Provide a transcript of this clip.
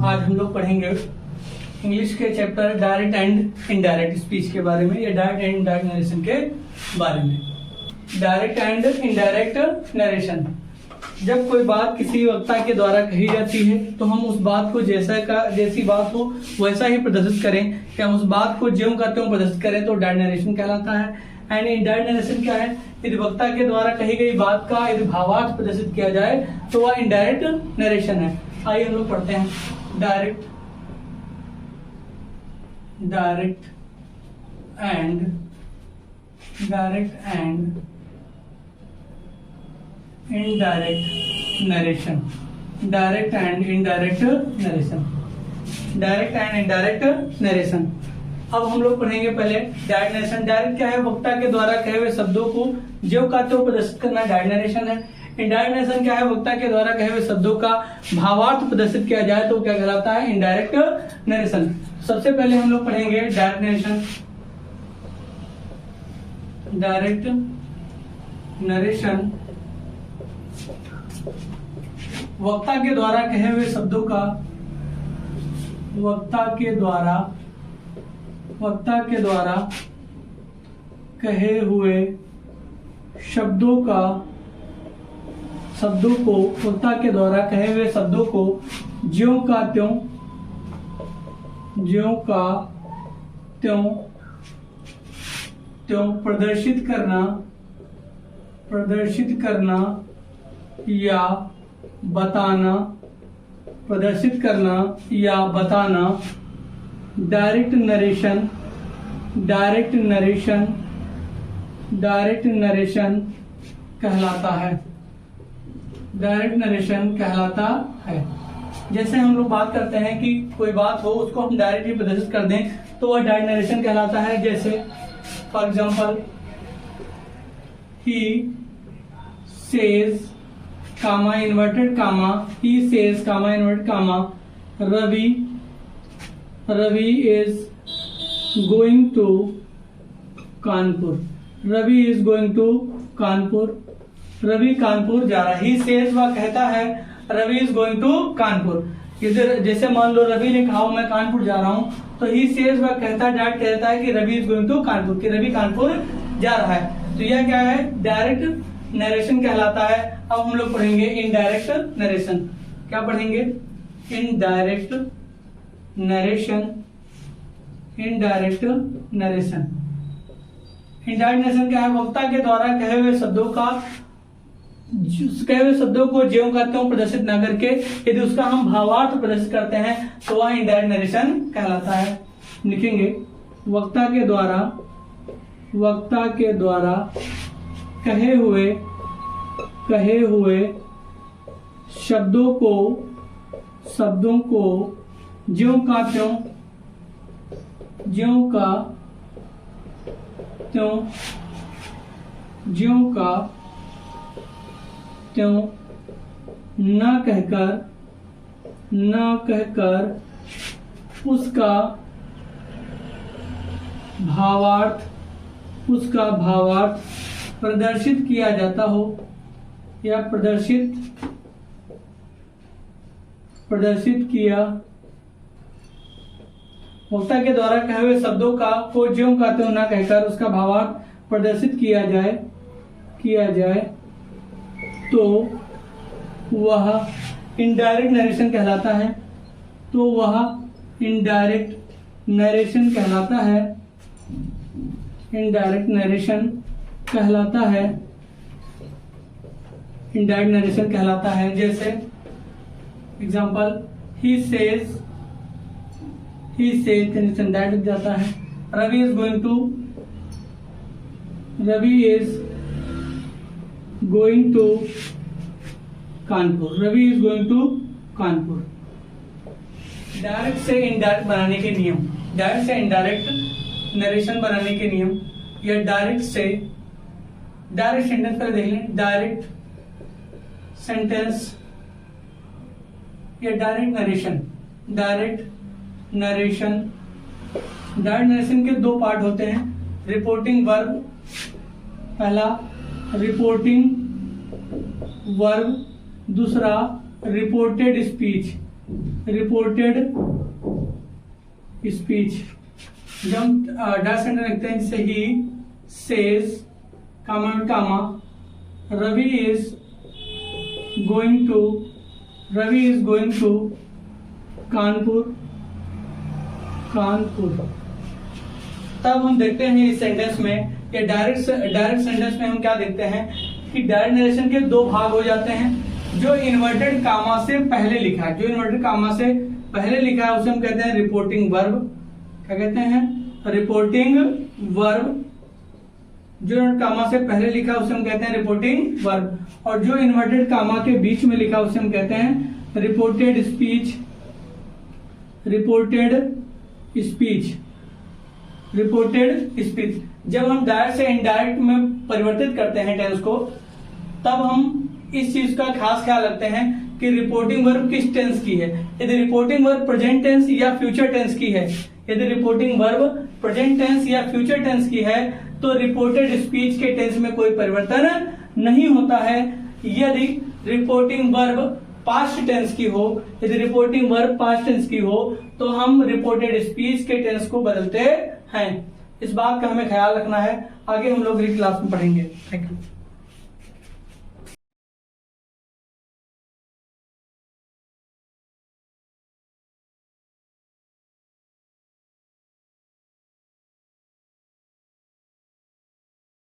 आज हम लोग पढ़ेंगे इंग्लिश के chapter direct and indirect speech के बारे में, या डायरेक्ट एंड इनडायरेक्ट नरेशन के बारे में। डायरेक्ट एंड इनडायरेक्ट नरेशन, जब कोई बात किसी वक्ता के द्वारा कही जाती है तो हम उस बात को जैसी बात हो वैसा ही प्रदर्शित करें, या हम उस बात को ज्यों का त्यों प्रदर्शित करें तो डायरेक्ट नरेशन कहलाता है। एंड इनडायरेक्ट नरेशन क्या है? यदि वक्ता के द्वारा कही गई बात का यदि भावार्थ प्रदर्शित किया जाए तो वह इनडायरेक्ट नरेशन है। आइए हम लोग पढ़ते हैं direct and indirect narration. Direct and indirect narration, direct and indirect narration. अब हम लोग पढ़ेंगे पहले डायरेक्ट नरेशन। डायरेक्ट क्या है? वक्ता के द्वारा कहे हुए शब्दों को ज्यों का त्यों प्रदर्शित करना डायरेक्ट नरेशन है। इनडायरेक्ट नरेशन क्या है? वक्ता के द्वारा कहे हुए शब्दों का भावार्थ प्रदर्शित किया जाए तो क्या कहलाता है? Indirect narration. सबसे पहले हम लोग पढ़ेंगे डायरेक्ट नरेशन। डायरेक्ट नरेशन वक्ता के द्वारा कहे हुए शब्दों का वक्ता के द्वारा कहे हुए शब्दों को वक्ता के द्वारा कहे हुए शब्दों को ज्यों का त्यों प्रदर्शित करना या बताना डायरेक्ट नरेशन कहलाता है। डायरेक्ट नरेशन कहलाता है। जैसे हम लोग बात करते हैं कि कोई बात हो उसको हम डायरेक्टली प्रदर्शित कर दें तो वह डायरेक्ट नरेशन कहलाता है। जैसे for example, he says comma inverted comma, he says comma inverted comma, Ravi is going to Kanpur. Ravi is going to Kanpur. Ravi Kanpur जा रहा है। he says वह कहता है Ravi is going to Kanpur. इधर जैसे मान लो रवि ने कहा मैं कानपुर जा रहा हूँ तो he says वह कहता है, डायरेक्ट कहता है कि Ravi is going to Kanpur, कि रवि कानपुर जा रहा है। तो यह क्या है? डायरेक्ट नरेशन कहलाता है। अब हम लोग पढ़ेंगे इनडायरेक्ट नरेशन। क्या पढ़ेंगे? Indirect narration. इनडायरेक्ट नरेशन क्या है? वक्ता के द्वारा कहे हुए शब्दों को ज्यों का त्यों प्रदर्शित न करके यदि उसका हम भावार्थ प्रदर्शित करते हैं तो वह इनडायरेक्ट नरेशन कहलाता है। लिखेंगे वक्ता के द्वारा कहे हुए शब्दों को ज्यों का त्यों न कहकर उसका भावार्थ प्रदर्शित किया जाता हो, या प्रदर्शित किया। वक्ता के द्वारा कहे हुए शब्दों को ज्यों का त्यों न कहकर उसका भावार्थ प्रदर्शित किया जाए तो वह इनडायरेक्ट नरेशन कहलाता है। इनडायरेक्ट नरेशन कहलाता है। जैसे एग्जांपल, he says दैट जाता है। Ravi is going to Kanpur. Direct से इनडायरेक्ट बनाने के नियम, डायरेक्ट से इनडायरेक्ट नरेशन बनाने के नियम, या डायरेक्ट सेंटेंस पर देख लें। डायरेक्ट सेंटेंस या डायरेक्ट नरेशन के दो पार्ट होते हैं। रिपोर्टिंग वर्ब, पहला रिपोर्टिंग वर्ब, दूसरा रिपोर्टेड स्पीच। Reported speech. जब हम डैश सेंटेंस लिखते हैं जैसे he says comma Ravi is going to Kanpur. तब हम देखते हैं इस सेंटेंस में या डायरेक्ट सेंटेंस में हम क्या देखते हैं कि डायरेक्ट नरेशन के दो भाग हो जाते हैं। जो इन्वर्टेड कामा से पहले लिखा है, उसे हम कहते हैं रिपोर्टिंग वर्ब। क्या कहते हैं? Reporting verb. जो कामा से पहले लिखा उसे हम कहते हैं रिपोर्टिंग वर्ब, और जो इन्वर्टेड कामा के बीच में लिखा उसे हम कहते हैं रिपोर्टेड स्पीच। जब हम डायरेक्ट से इनडायरेक्ट में परिवर्तित करते हैं टेंस को, तब हम इस चीज का खास ख्याल रखते हैं कि रिपोर्टिंग वर्ब किस टेंस की है। यदि रिपोर्टिंग वर्ब प्रेजेंट टेंस या फ्यूचर टेंस की है, तो रिपोर्टेड स्पीच के टेंस में कोई परिवर्तन नहीं होता है। यदि रिपोर्टिंग वर्ब पास्ट टेंस की हो, तो हम रिपोर्टेड स्पीच के टेंस को बदलते हैं। इस बात का हमें ख्याल रखना है। आगे हम लोग अगली क्लास में पढ़ेंगे। Thank you.